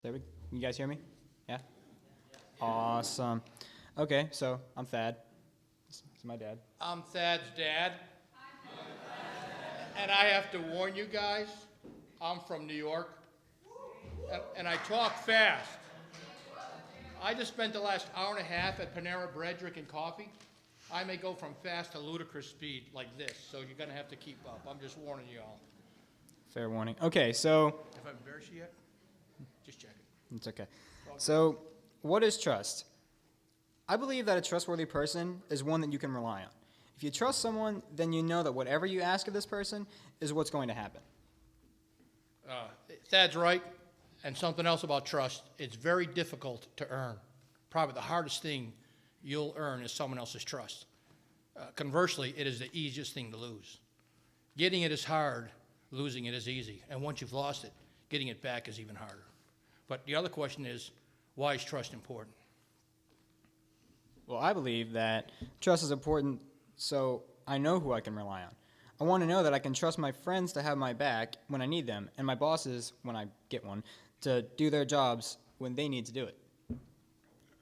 You guys hear me? Yeah? Awesome. Okay, so I'm Thad. This is my dad. I'm Thad's dad. And I have to warn you guys, I'm from New York, and I talk fast. I just spent the last hour and a half at Panera Bread drinking coffee. I may go from fast to ludicrous speed like this, so you're going to have to keep up. I'm just warning you all. Fair warning. Okay, so If I've embarrassed you yet, just check it. it's okay. So, what is trust? I believe that a trustworthy person is one that you can rely on. If you trust someone, then you know that whatever you ask of this person is what's going to happen. Thad's right. And something else about trust, it's very difficult to earn. Probably the hardest thing you'll earn is someone else's trust. Conversely, it is the easiest thing to lose. Getting it is hard, losing it is easy. And once you've lost it, getting it back is even harder. But the other question is, why is trust important? Well, I believe that trust is important so I know who I can rely on. I want to know that I can trust my friends to have my back when I need them, and my bosses, when I get one, to do their jobs when they need to do it.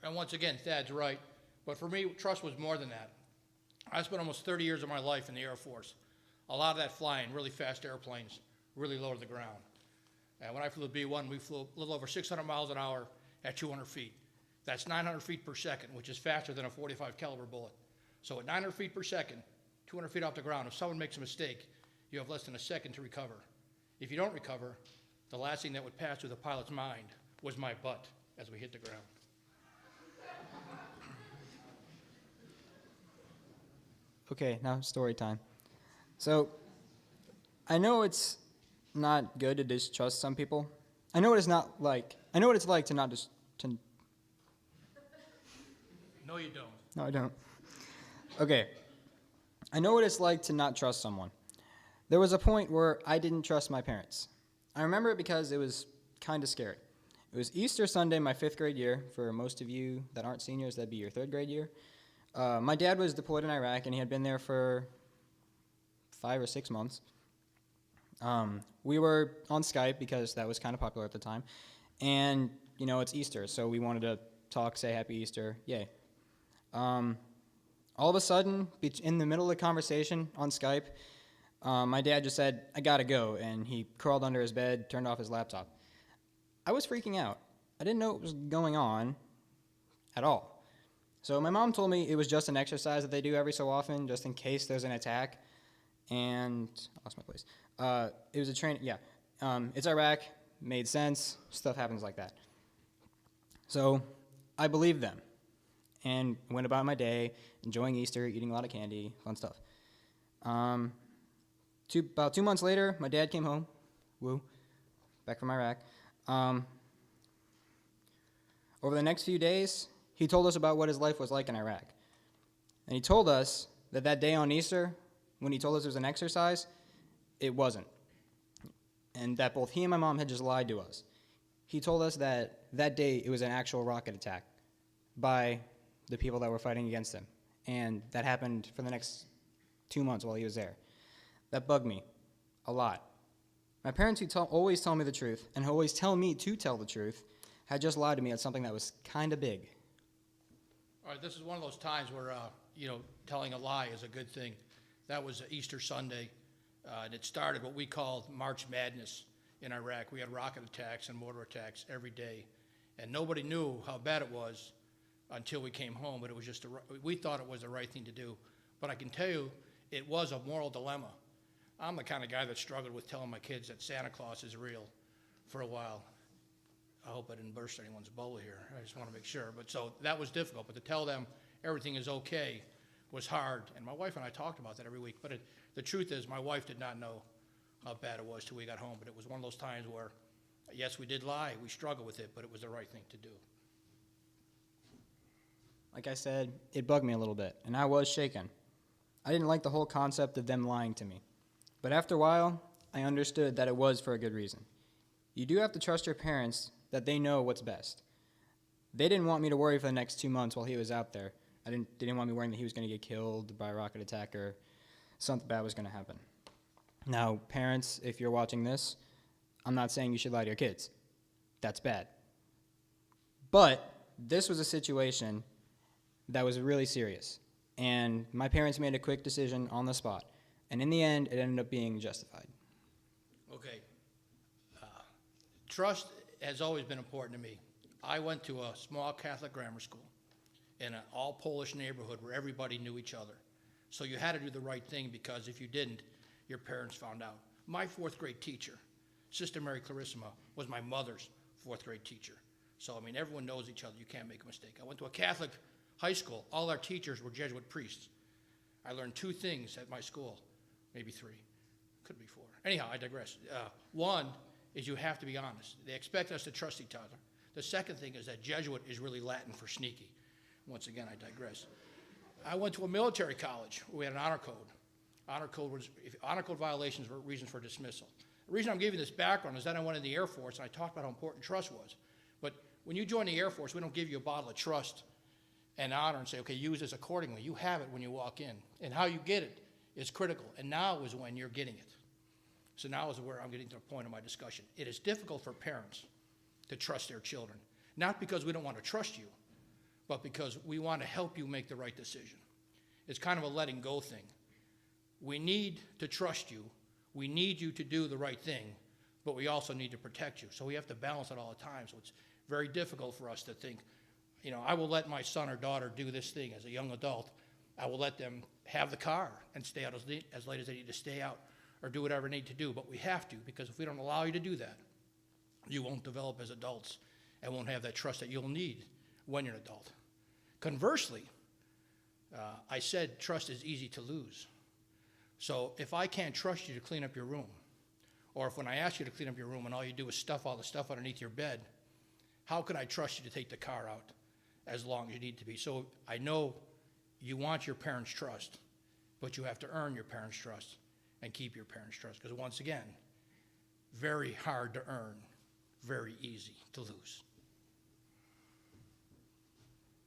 And once again, Thad's right. But for me, trust was more than that. I spent almost 30 years of my life in the Air Force. A lot of that flying really fast airplanes, really low to the ground. And when I flew the B-1, we flew a little over 600 miles an hour at 200 feet. That's 900 feet per second, which is faster than a .45 caliber bullet. So at 900 feet per second, 200 feet off the ground, if someone makes a mistake, you have less than a second to recover. If you don't recover, the last thing that would pass through the pilot's mind was my butt as we hit the ground. Okay, now story time. So, I know it's not good to distrust some people. I know what it's like to not just to. No, you don't. No, I don't. Okay. I know what it's like to not trust someone. There was a point where I didn't trust my parents. I remember it because it was kind of scary. It was Easter Sunday, my 5th grade year. For most of you that aren't seniors, that'd be your 3rd grade year. My dad was deployed in Iraq, and he had been there for 5 or 6 months. We were on Skype because that was kind of popular at the time. And, you know, it's Easter, so we wanted to talk, say Happy Easter, yay. All of a sudden, in the middle of the conversation on Skype, my dad just said, "I gotta go," and he crawled under his bed, turned off his laptop. I was freaking out. I didn't know what was going on at all. So my mom told me it was just an exercise that they do every so often, just in case there's an attack. And I lost my place. It was a training, yeah. It's Iraq, made sense, stuff happens like that. So I believed them and went about my day, enjoying Easter, eating a lot of candy, fun stuff. About 2 months later, my dad came home, back from Iraq. Over the next few days, he told us about what his life was like in Iraq. And he told us that that day on Easter, when he told us it was an exercise, it wasn't. And that both he and my mom had just lied to us. He told us that that day it was an actual rocket attack by the people that were fighting against him. And that happened for the next 2 months while he was there. That bugged me a lot. My parents, who always tell me the truth and always tell me to tell the truth, had just lied to me on something that was kind of big. All right, this is one of those times where, telling a lie is a good thing. That was Easter Sunday, and it started what we called March Madness in Iraq. We had rocket attacks and mortar attacks every day, and nobody knew how bad it was until we came home, but it was just, we thought it was the right thing to do. But I can tell you, it was a moral dilemma. I'm the kind of guy that struggled with telling my kids that Santa Claus is real for a while. I hope I didn't burst anyone's bubble here. I just want to make sure. But so that was difficult. But to tell them everything is okay was hard. And my wife and I talked about that every week. But the truth is, my wife did not know how bad it was till we got home. But it was one of those times where, yes, we did lie. We struggled with it, but it was the right thing to do. Like I said, it bugged me a little bit, and I was shaken. I didn't like the whole concept of them lying to me. But after a while, I understood that it was for a good reason. You do have to trust your parents that they know what's best. They didn't want me to worry for the next 2 months while he was out there. They didn't want me worrying that he was going to get killed by a rocket attack or something bad was going to happen. Now, parents, if you're watching this, I'm not saying you should lie to your kids. That's bad. But this was a situation that was really serious. And my parents made a quick decision on the spot. And in the end, it ended up being justified. Okay. Trust has always been important to me. I went to a small Catholic grammar school in an all-Polish neighborhood where everybody knew each other. So you had to do the right thing, because if you didn't, your parents found out. My fourth grade teacher, Sister Mary Clarissima, was my mother's fourth grade teacher. So, I mean, everyone knows each other. You can't make a mistake. I went to a Catholic high school. All our teachers were Jesuit priests. I learned 2 things at my school, maybe 3, could be 4. Anyhow, I digress. One is you have to be honest. They expect us to trust each other. The second thing is that Jesuit is really Latin for sneaky. Once again, I digress. I went to a military college where we had an honor code. Honor code violations were reasons for dismissal. The reason I'm giving this background is that I went in the Air Force and I talked about how important trust was. But when you join the Air Force, we don't give you a bottle of trust and honor and say, okay, use this accordingly. You have it when you walk in. And how you get it is critical. And now is when you're getting it. So now is where I'm getting to the point of my discussion. It is difficult for parents to trust their children. Not because we don't want to trust you, but because we want to help you make the right decision. It's kind of a letting go thing. We need to trust you. We need you to do the right thing, but we also need to protect you. So we have to balance it all the time. So it's very difficult for us to think, you know, I will let my son or daughter do this thing as a young adult. I will let them have the car and stay out as late as they need to stay out, or do whatever they need to do. But we have to, because if we don't allow you to do that, you won't develop as adults and won't have that trust that you'll need when you're an adult. Conversely, I said trust is easy to lose. So if I can't trust you to clean up your room, or if when I ask you to clean up your room and all you do is stuff all the stuff underneath your bed, how can I trust you to take the car out as long as you need to be? So I know you want your parents' trust, but you have to earn your parents' trust and keep your parents' trust. Because once again, very hard to earn, very easy to lose.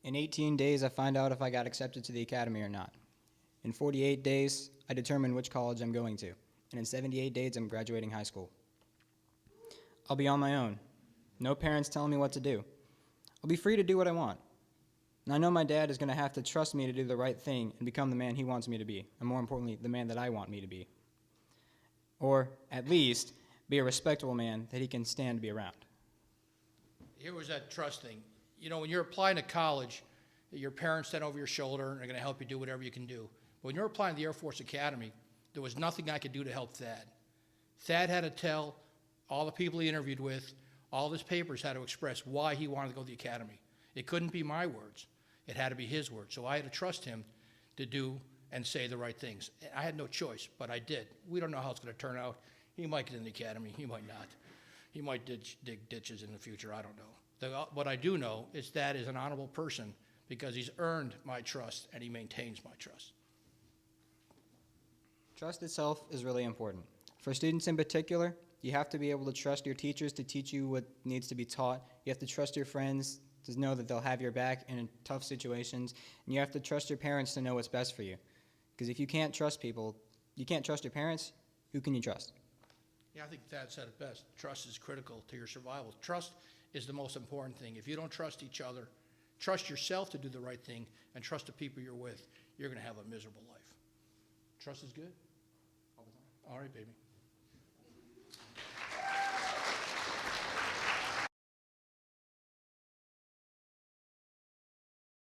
In 18 days, I find out if I got accepted to the academy or not. In 48 days, I determine which college I'm going to. And in 78 days, I'm graduating high school. I'll be on my own. No parents telling me what to do. I'll be free to do what I want. And I know my dad is going to have to trust me to do the right thing and become the man he wants me to be, and more importantly, the man that I want me to be. Or, at least, be a respectable man that he can stand to be around. Here was that trust thing. You know, when you're applying to college, your parents stand over your shoulder and are going to help you do whatever you can do. But when you're applying to the Air Force Academy, there was nothing I could do to help Thad. Thad had to tell all the people he interviewed with, all of his papers had to express why he wanted to go to the academy. It couldn't be my words. It had to be his words. So I had to trust him to do and say the right things. I had no choice, but I did. We don't know how it's going to turn out. He might get in the academy. He might not. He might dig ditches in the future. I don't know. What I do know is Thad is an honorable person because he's earned my trust and he maintains my trust. Trust itself is really important. For students in particular, you have to be able to trust your teachers to teach you what needs to be taught. You have to trust your friends to know that they'll have your back in tough situations. And you have to trust your parents to know what's best for you. Because if you can't trust people, you can't trust your parents, who can you trust? Yeah, I think Thad said it best. Trust is critical to your survival. Trust is the most important thing. If you don't trust each other, trust yourself to do the right thing, and trust the people you're with, you're going to have a miserable life. Trust is good? All right, baby.